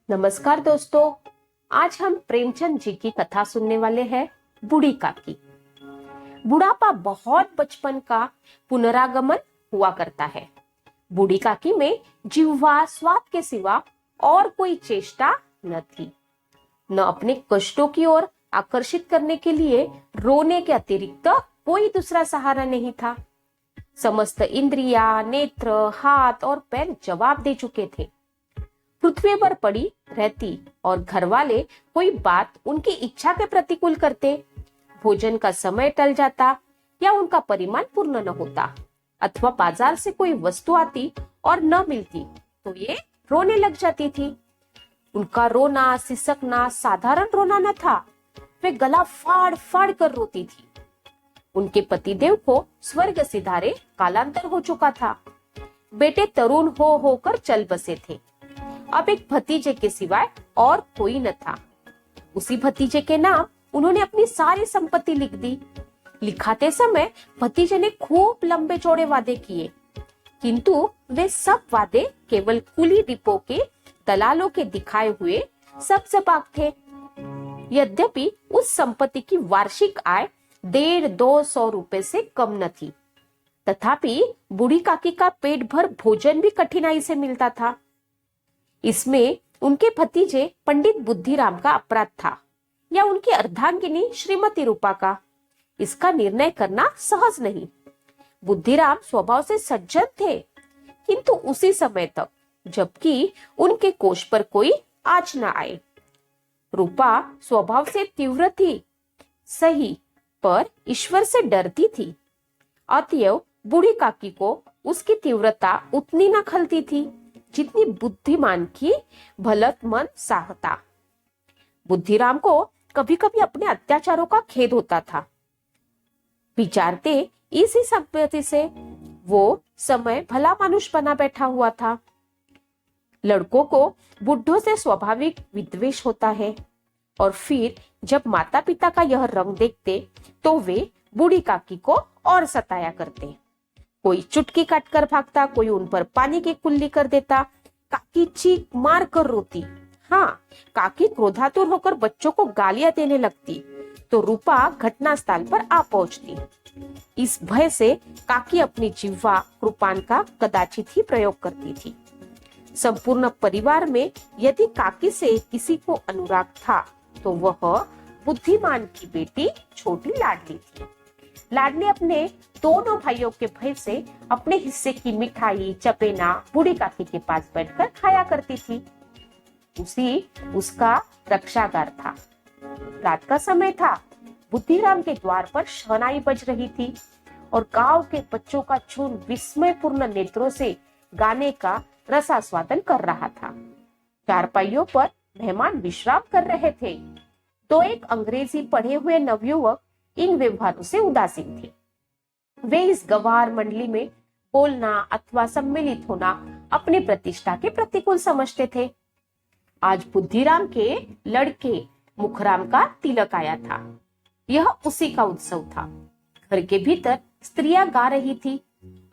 नमस्कार दोस्तों। आज हम प्रेमचंद जी की कथा सुनने वाले हैं, बूढ़ी काकी। बुढ़ापा बहुत बचपन का पुनरागमन हुआ करता है। बूढ़ी काकी में जिह्वा स्वाद के सिवा और कोई चेष्टा न थी। न अपने कष्टों की ओर आकर्षित करने के लिए रोने के अतिरिक्त कोई दूसरा सहारा नहीं था। समस्त इंद्रियां, नेत्र, हाथ और पैर जवाब दे चुके थे। पृथ्वी पर पड़ी रहती और घर वाले कोई बात उनकी इच्छा के प्रतिकूल करते, भोजन का समय टल जाता या उनका परिमाण पूर्ण न होता, अथवा बाजार से कोई वस्तु आती और न मिलती तो ये रोने लग जाती थी। उनका रोना सिसकना साधारण रोना न था, वे गला फाड़ फाड़ कर रोती थी। उनके पतिदेव को स्वर्ग सिधारे कालांतर हो चुका था। बेटे तरुण हो होकर चल बसे थे। अब एक भतीजे के सिवाय और कोई न था। उसी भतीजे के नाम उन्होंने अपनी सारी संपत्ति लिख दी। लिखाते समय भतीजे ने खूब लंबे चौड़े वादे किए, किंतु वे सब वादे केवल कुली डिपो के दलालों के दिखाए हुए सब जबाब थे। यद्यपि उस संपत्ति की वार्षिक आय 150-200 रुपए से कम न थी, तथापि बूढ़ी काकी का पेट भर भोजन भी कठिनाई से मिलता था। इसमें उनके भतीजे पंडित बुद्धिराम का अपराध था या उनकी अर्धांगिनी श्रीमती रूपा का, इसका निर्णय करना सहज नहीं। बुद्धिराम स्वभाव से सज्जन थे, किंतु उसी समय तक जबकि उनके कोष पर कोई आँच न आए। रूपा स्वभाव से तीव्र थी, सही, पर ईश्वर से डरती थी। अतएव बूढ़ी काकी को उसकी तीव्रता उतनी न खलती थी जितनी बुद्धिमान की भलतमंद साहता। बुद्धिराम को कभी कभी अपने अत्याचारों का खेद होता था। विचारते इसी संपत्ति से वो समय भला मानुष बना बैठा हुआ था। लड़कों को बुढ़ों से स्वाभाविक विद्वेष होता है, और फिर जब माता पिता का यह रंग देखते तो वे बूढ़ी काकी को और सताया करते। कोई चुटकी काट कर भागता, कोई उन पर पानी की कुल्ली कर देता। काकी चीख मार कर रोती। हाँ, काकी क्रोधातुर होकर बच्चों को गालियां देने लगती तो रूपा घटनास्थल पर आ पहुंचती। इस भय से काकी अपनी जिह्वा कृपान का कदाचित ही प्रयोग करती थी। संपूर्ण परिवार में यदि काकी से किसी को अनुराग था तो वह बुद्धिमान की बेटी छोटी लाडली थी। लाडली अपने दोनों भाइयों के भय से अपने हिस्से की मिठाई चपेना बूढ़ी काकी के पास बैठकर खाया करती थी। उसी उसका रक्षागार था। रात का समय था। बुद्धिराम के द्वार पर शहनाई बज रही थी और गांव के बच्चों का झुंड विस्मयपूर्ण नेत्रों से गाने का रसास्वादन कर रहा था। चारपाइयों पर मेहमान विश्राम कर रहे थे। तो एक अंग्रेजी पढ़े हुए नवयुवक इन व्यवहारों से उदासीन थे। वे इस गवार मंडली में बोलना अथवा सम्मिलित होना अपनी प्रतिष्ठा के प्रतिकूल समझते थे। आज बुद्धिराम के लड़के मुखराम का तिलक आया था। यह उसी का उत्सव था। घर के भीतर स्त्रियां गा रही थी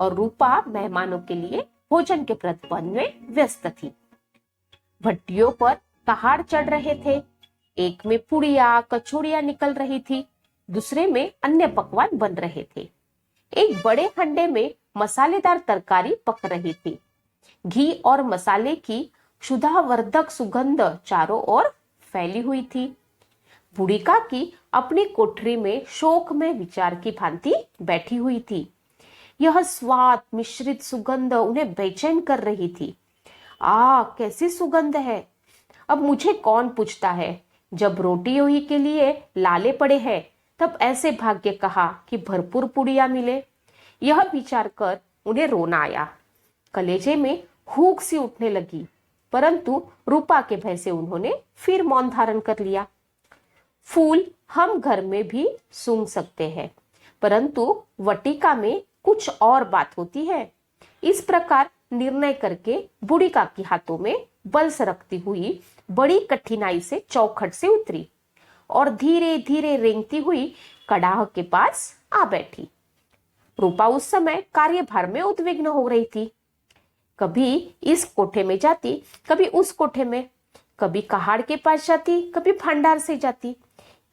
और रूपा मेहमानों के लिए भोजन के प्रबंध में व्यस्त थी। भट्टियों पर पहाड़ चढ़ रहे थे। एक में पुड़िया कचौड़ियां निकल रही थी, दूसरे में अन्य पकवान बन रहे थे। एक बड़े हंडे में मसालेदार तरकारी पक रही थी। घी और मसाले की क्षुधावर्धक सुगंध चारों ओर फैली हुई थी। बूढ़ी काकी अपनी कोठरी में शोक में विचार की भांति बैठी हुई थी। यह स्वाद मिश्रित सुगंध उन्हें बेचैन कर रही थी। कैसी सुगंध है! अब मुझे कौन पूछता है, जब रोटियों ही के लिए लाले पड़े हैं तब ऐसे भाग्य कहा कि भरपूर पुड़िया मिले। यह विचार कर उन्हें रोना आया। कलेजे में हूक सी उठने लगी, परंतु रूपा के भय से उन्होंने फिर मौन धारण कर लिया। फूल हम घर में भी सूंघ सकते हैं, परंतु वटिका में कुछ और बात होती है। इस प्रकार निर्णय करके बूढ़ी काकी हाथों में बल सरकती हुई बड़ी कठिनाई से चौखट से उतरी और धीरे धीरे रेंगती हुई कड़ाह के पास आ बैठी। रूपा उस समय कार्यभार में उद्विग्न हो रही थी। कभी इस कोठे में जाती, कभी उस कोठे में, कभी कहाड़ के पास जाती, कभी भंडार से जाती।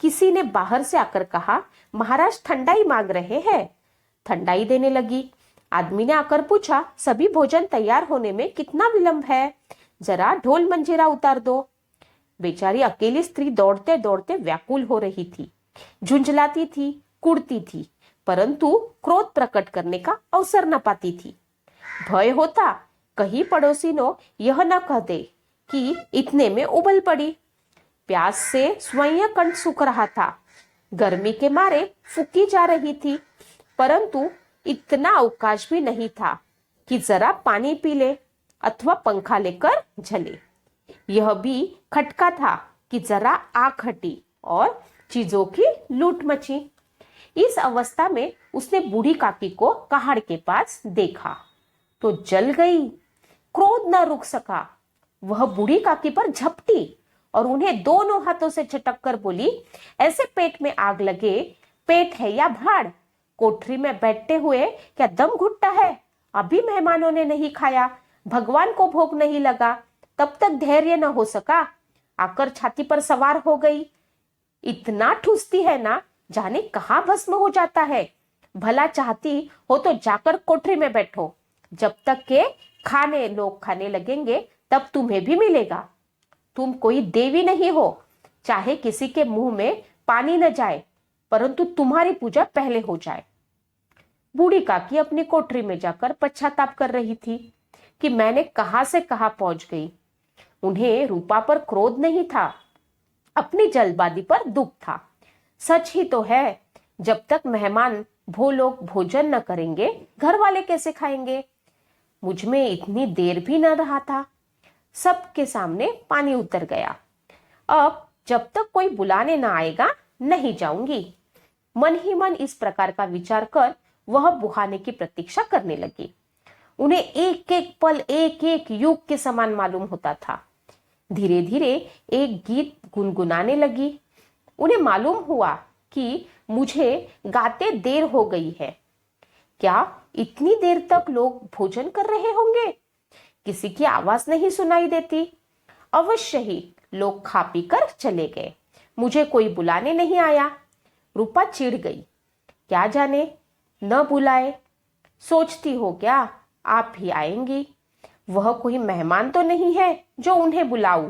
किसी ने बाहर से आकर कहा, महाराज ठंडाई मांग रहे हैं। ठंडाई देने लगी। आदमी ने आकर पूछा, सभी भोजन तैयार होने में कितना विलंब है, जरा ढोल मंजीरा उतार दो। बेचारी अकेली स्त्री दौड़ते दौड़ते व्याकुल हो रही थी, झुंझलाती थी, कुड़ती थी, परंतु क्रोध प्रकट करने का अवसर न पाती थी। भय होता कहीं पड़ोसिनों यह न कह दे कि इतने में उबल पड़ी। प्यास से स्वयं कंठ सूख रहा था, गर्मी के मारे फूकी जा रही थी, परंतु इतना अवकाश भी नहीं था कि जरा पानी पी ले अथवा पंखा लेकर झले। यह भी खटका था कि जरा आग हटी और चीजों की लूट मची। इस अवस्था में उसने बूढ़ी काकी को कहाड़ के पास देखा तो जल गई। क्रोध न रुक सका। वह बूढ़ी काकी पर झपटी और उन्हें दोनों हाथों से झटक कर बोली, ऐसे पेट में आग लगे, पेट है या भाड़? कोठरी में बैठते हुए क्या दम घुटता है? अभी मेहमानों ने नहीं खाया, भगवान को भोग नहीं लगा, तब तक धैर्य न हो सका, आकर छाती पर सवार हो गई। इतना ठूसती है ना, जाने कहां भस्म हो जाता है। भला चाहती हो तो जाकर कोठरी में बैठो, जब तक के खाने लोग खाने लगेंगे तब तुम्हें भी मिलेगा। तुम कोई देवी नहीं हो, चाहे किसी के मुंह में पानी न जाए, परंतु तुम्हारी पूजा पहले हो जाए। बूढ़ी काकी अपनी कोठरी में जाकर पश्चाताप कर रही थी कि मैंने कहां से कहां पहुंच गई। उन्हें रूपा पर क्रोध नहीं था, अपनी जल्दबाजी पर दुख था। सच ही तो है, जब तक मेहमान वो लोग भोजन न करेंगे, घर वाले कैसे खाएंगे? मुझ में इतनी देर भी न रहा था, सबके सामने पानी उतर गया। अब जब तक कोई बुलाने न आएगा नहीं जाऊंगी। मन ही मन इस प्रकार का विचार कर वह बुहाने की प्रतीक्षा करने लगी। उन्हें एक एक पल एक एक युग के समान मालूम होता था। धीरे धीरे एक गीत गुनगुनाने लगी। उन्हें मालूम हुआ कि मुझे गाते देर हो गई है। क्या इतनी देर तक लोग भोजन कर रहे होंगे? किसी की आवाज नहीं सुनाई देती। अवश्य ही लोग खा पी कर चले गए, मुझे कोई बुलाने नहीं आया। रूपा चिढ़ गई। क्या जाने न बुलाए, सोचती हो क्या आप ही आएंगी? वह कोई मेहमान तो नहीं है जो उन्हें बुलाऊं।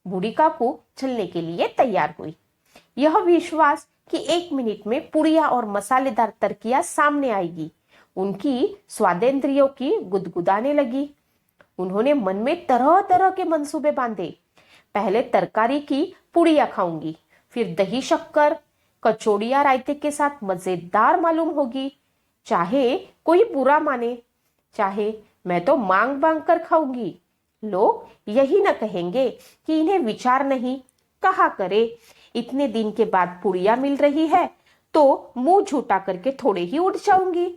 बूढ़ी काकू चलने के लिए तैयार हुई। यह विश्वास कि 1 मिनट में पुड़िया और मसालेदार तरकियां सामने आएगी उनकी स्वादेंद्रियों की गुदगुदाने लगी। उन्होंने मन में तरह तरह के मंसूबे बांधे। पहले तरकारी की पुड़िया खाऊंगी, फिर दही शक्कर, कचौड़िया रायते के साथ मजेदार मालूम होगी। चाहे कोई बुरा माने, चाहे मैं तो मांग मांग कर खाऊंगी। लोग यही न कहेंगे कि इन्हें विचार नहीं, कहा करे इतने दिन के बाद पुड़िया मिल रही है तो मुंह झूठा करके थोड़े ही उठ जाऊंगी।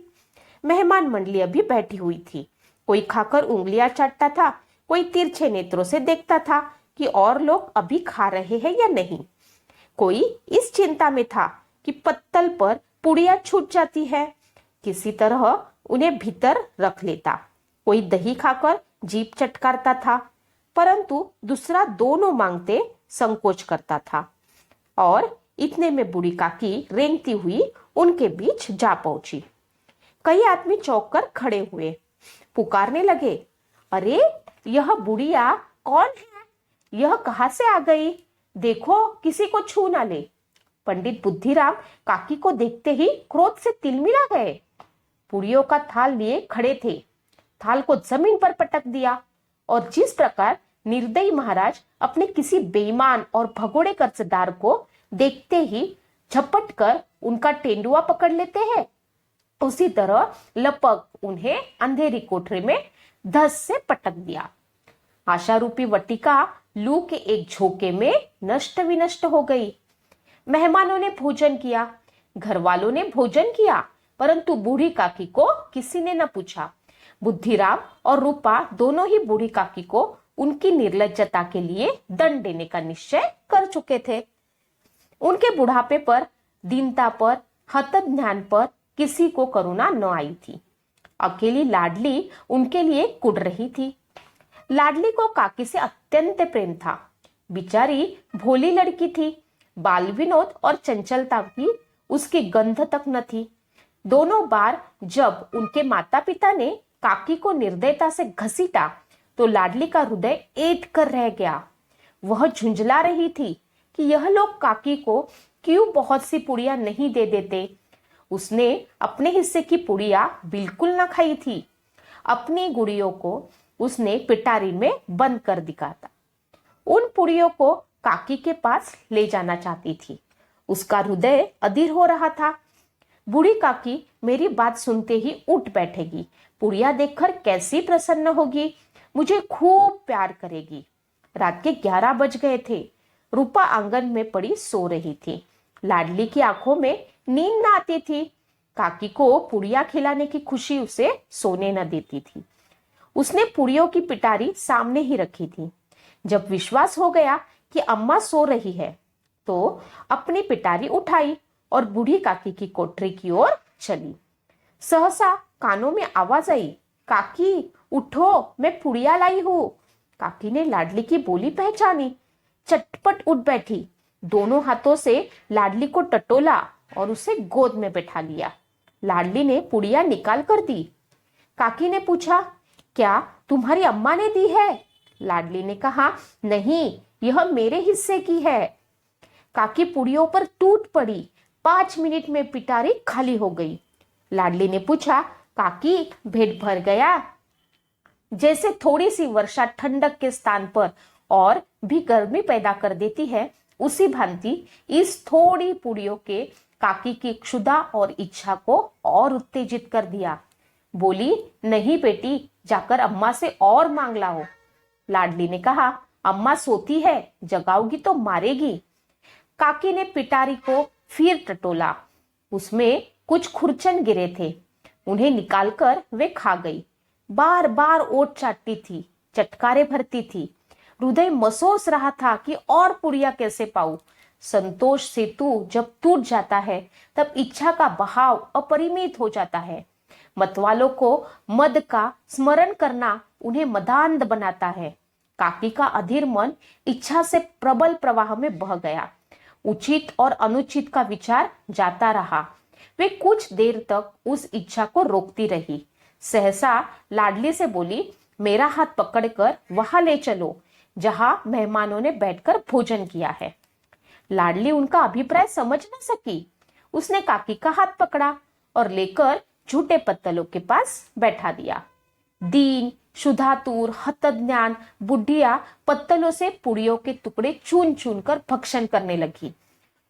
मेहमान मंडली अभी बैठी हुई थी। कोई खाकर उंगलियां चाटता था, कोई तिरछे नेत्रों से देखता था कि और लोग अभी खा रहे हैं या नहीं। कोई इस चिंता में था कि पत्तल पर पुड़िया छूट जाती है, किसी तरह उन्हें भीतर रख लेता। कोई दही खाकर जीभ चटकारता था, परंतु दूसरा दोनों मांगते संकोच करता था। और इतने में बूढ़ी काकी रेंगती हुई उनके बीच जा पहुंची। कई आदमी चौंक कर खड़े हुए, पुकारने लगे, अरे यह बुढ़िया कौन है? यह कहां से आ गई? देखो किसी को छू ना ले। पंडित बुद्धिराम काकी को देखते ही क्रोध से तिलमिला गए। पुड़ियों का थाल लिए खड़े थे, थाल को जमीन पर पटक दिया और जिस प्रकार निर्दयी महाराज अपने किसी बेईमान और भगोड़े कर्जदार को देखते ही झपट कर उनका तेंदुआ पकड़ लेते हैं, उसी तरह लपक उन्हें अंधेरी कोठरी में धस से पटक दिया। आशा रूपी वटिका लू के एक झोंके में नष्ट विनष्ट हो गई। मेहमानों ने भोजन किया, घर वालों ने भोजन किया, परंतु बूढ़ी काकी को किसी ने न पूछा। बुद्धिराम और रूपा दोनों ही बूढ़ी काकी को उनकी निर्लज्जता के लिए दंड देने का निश्चय कर चुके थे। उनके बुढ़ापे पर, दीनता पर, हतज्ञान पर किसी को करुणा न आई थी। अकेली लाडली उनके लिए कुढ़ रही थी। लाडली को काकी से अत्यंत प्रेम था। बेचारी भोली लड़की थी, बाल विनोद और चंचलता की उसकी गंध तक न थी। दोनों बार जब उनके माता पिता ने काकी को निर्दयता से घसीटा तो लाडली का हृदय ऐंठ कर रह गया। वह झुंझला रही थी कि यह लोग काकी को क्यों बहुत सी पुड़िया नहीं दे देते। उसने अपने हिस्से की पुड़िया बिल्कुल न खाई थी। अपनी गुड़ियों को उसने पिटारी में बंद कर दिया था। उन पुड़ियों को काकी के पास ले जाना चाहती थी। उसका हृदय अधीर हो रहा था। बूढ़ी काकी मेरी बात सुनते ही उठ बैठेगी, पुड़िया देखकर कैसी प्रसन्न होगी, मुझे खूब प्यार करेगी। रात के 11 बज गए थे। रूपा आंगन में पड़ी सो रही थी। लाडली की आंखों में नींद न आती थी। काकी को पुड़िया खिलाने की खुशी उसे सोने न देती थी। उसने पुड़ियों की पिटारी सामने ही रखी थी। जब विश्वास हो गया कि अम्मा सो रही है तो अपनी पिटारी उठाई और बूढ़ी काकी की कोठरी की ओर चली। सहसा कानों में आवाज आई, काकी उठो, मैं पुड़िया लाई हूं। काकी ने लाडली की बोली पहचानी, चटपट उठ बैठी, दोनों हाथों से लाडली को टटोला और उसे गोद में बैठा लिया। लाडली ने पुड़िया निकाल कर दी। काकी ने पूछा, क्या तुम्हारी अम्मा ने दी है? लाडली ने कहा, नहीं, यह मेरे हिस्से की है। काकी पुड़ियों पर टूट पड़ी। 5 मिनट में पिटारी खाली हो गई। लाडली ने पूछा, काकी पेट भर गया? जैसे थोड़ी सी वर्षा ठंडक के स्थान पर और भी गर्मी पैदा कर देती है, उसी भांति इस थोड़ी पुड़ियों के काकी की क्षुधा और इच्छा को और उत्तेजित कर दिया। बोली, नहीं बेटी, जाकर अम्मा से और मांग लाओ। लाडली ने कहा, अम्मा सोती है, जगाओगी तो मारेगी। काकी ने पिटारी को फिर टटोला। उसमें कुछ खुरचन गिरे थे, उन्हें निकालकर वे खा गई। बार बार ओट चाटती थी, चटकारे भरती थी। हृदय मसोस रहा था कि और पुड़िया कैसे पाऊं। संतोष सेतु जब टूट जाता है तब इच्छा का बहाव अपरिमित हो जाता है। मतवालों को मद का स्मरण करना उन्हें मदान्ध बनाता है। काकी का अधीर मन इच्छा से प्रबल प्रवाह में बह गया। उचित और अनुचित का विचार जाता रहा। वे कुछ देर तक उस इच्छा को रोकती रही। सहसा लाडली से बोली, मेरा हाथ पकड़कर वहां ले चलो जहां मेहमानों ने बैठकर भोजन किया है। लाडली उनका अभिप्राय समझ न सकी। उसने काकी का हाथ पकड़ा और लेकर झूठे पत्तलों के पास बैठा दिया। दीन, शुद्धातुर, हतज्ञान बुढ़िया पत्तलों से पुड़ियों के टुकड़े चुन चुन कर भक्षण करने लगी।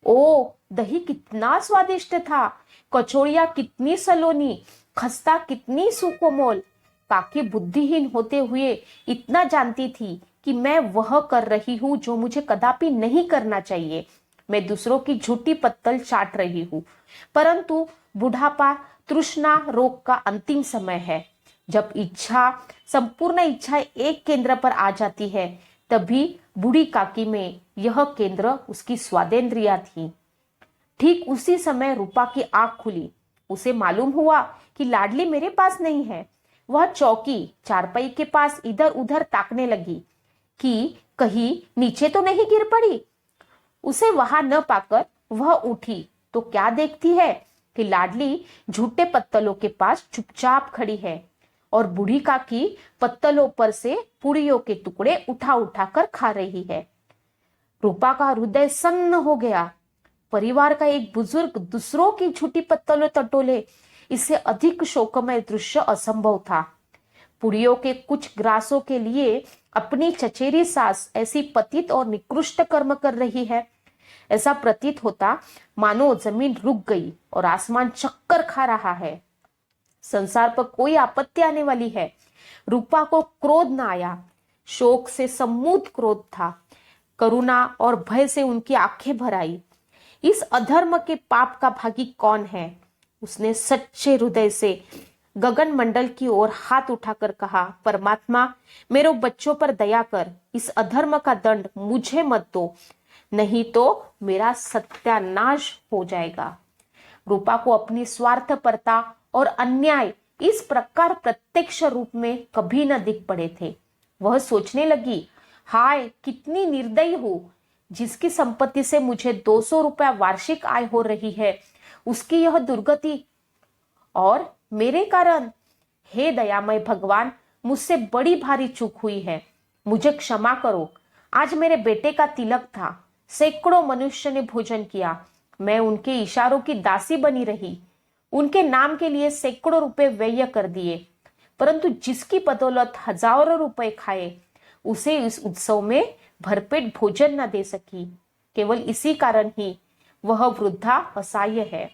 ओ, दही कितना स्वादिष्ट था, कचौड़ियां कितनी सलोनी, खस्ता कितनी सुकोमल। काकी बुद्धिहीन होते हुए इतना जानती थी कि मैं वह कर रही हूं जो मुझे कदापि नहीं करना चाहिए। मैं दूसरों की झूठी पत्तल चाट रही हूं। परंतु बुढ़ापा तृष्णा रोग का अंतिम समय है। जब इच्छा, संपूर्ण इच्छा एक केंद्र पर आ जाती है, तभी बूढ़ी काकी में यह केंद्र उसकी स्वादेंद्रिया थी। ठीक उसी समय रूपा की आंख खुली। उसे मालूम हुआ कि लाडली मेरे पास नहीं है। वह चौकी चारपाई के पास इधर उधर ताकने लगी कि कहीं नीचे तो नहीं गिर पड़ी। उसे वहां न पाकर वह उठी तो क्या देखती है कि लाडली झूठे पत्तलों के पास चुपचाप खड़ी है और बूढ़ी काकी पत्तलों पर से पुड़ियों के टुकड़े उठा उठा कर खा रही है। रूपा का हृदय सन्न हो गया। परिवार का एक बुजुर्ग दूसरों की झूठी पत्तलों टटोले, इससे अधिक शोकमय दृश्य असंभव था। पुड़ियों के कुछ ग्रासों के लिए अपनी चचेरी सास ऐसी पतित और निकृष्ट कर्म कर रही है। ऐसा प्रतीत होता मानो जमीन रुक गई और आसमान चक्कर खा रहा है। संसार पर कोई आपत्ति आने वाली है। रूपा को क्रोध न आया, शोक से सम्मूत क्रोध था। करुणा और भय से उनकी आंखें भर आई। इस अधर्म के पाप का भागी कौन है? उसने सच्चे हृदय से गगन मंडल की ओर हाथ उठाकर कहा, परमात्मा, मेरे बच्चों पर दया कर, इस अधर्म का दंड मुझे मत दो, नहीं तो मेरा सत्यानाश हो जाएगा। रूपा को अपनी स्वार्थपरता और अन्याय इस प्रकार प्रत्यक्ष रूप में कभी न दिख पड़े थे। वह सोचने लगी, हाय कितनी निर्दयी हूं। जिसकी संपत्ति से मुझे 200 रुपया वार्षिक आय हो रही है, उसकी यह दुर्गति और मेरे कारण। हे दयामय भगवान, मुझसे बड़ी भारी चूक हुई है, मुझे क्षमा करो। आज मेरे बेटे का तिलक था, सैकड़ों मनुष्य ने भोजन किया, मैं उनके इशारों की दासी बनी रही, उनके नाम के लिए सैकड़ों रुपए व्यय कर दिए, परंतु जिसकी बदौलत हजारों रुपए खाए, उसे इस उत्सव में भरपेट भोजन न दे सकी। केवल इसी कारण ही वह वृद्धा असहाय है।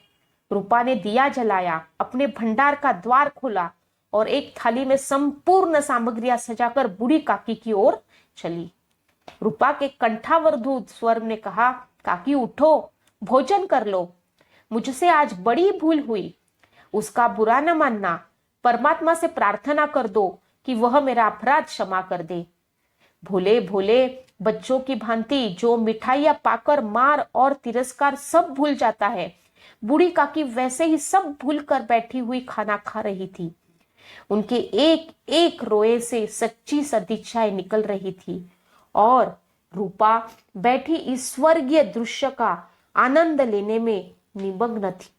रूपा ने दिया जलाया, अपने भंडार का द्वार खोला और एक थाली में संपूर्ण सामग्रियां सजाकर बूढ़ी काकी की ओर चली। रूपा के कंठावरधूत स्वर ने कहा, काकी उठो, भोजन कर लो। मुझसे आज बड़ी भूल हुई, उसका बुरा न मानना। परमात्मा से प्रार्थना कर दो कि वह मेरा अपराध क्षमा कर दे। भोले भोले बच्चों की भांति जो मिठाइयां पाकर मार और तिरस्कार सब भूल जाता है, बूढ़ी काकी वैसे ही सब भूल कर बैठी हुई खाना खा रही थी। उनके एक एक रोए से सच्ची सदिच्छाएं निकल रही थी और रूपा बैठी इस स्वर्गीय दृश्य का आनंद लेने में निमग्न थी।